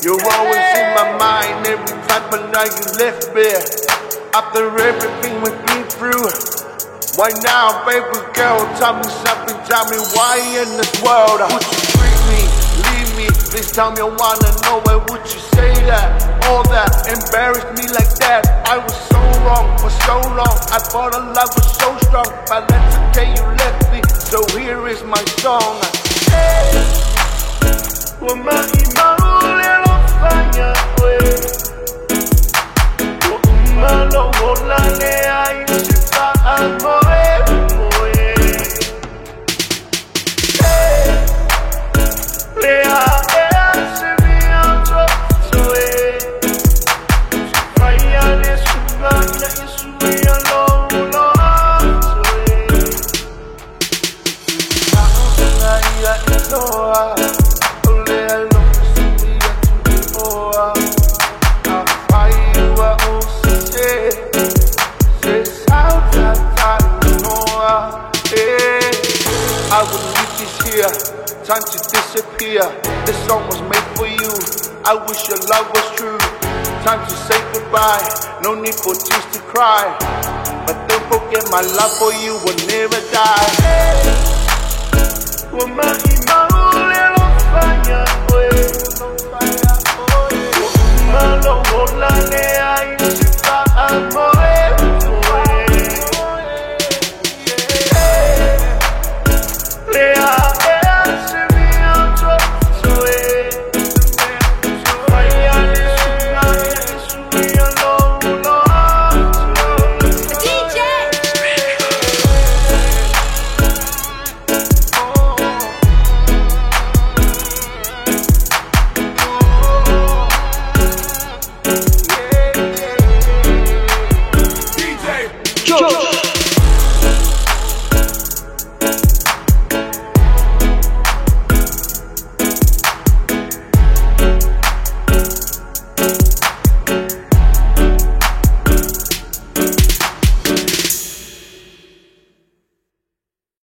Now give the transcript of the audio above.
You're always in my mind every time, but now you left me. After everything we've been through, why now, baby girl? Tell me something, tell me why in this world would you treat me, leave me? Please tell me, I wanna know why would you say that? All that embarrassed me like that. I was so wrong for so long. I thought our love was so strong, but that's okay, you left me. So here is my song. Hey, I will leave this here, time to disappear. This song was made for you, I wish your love was true. Time to say goodbye, no need for tears to cry. But don't forget my love for you will never die.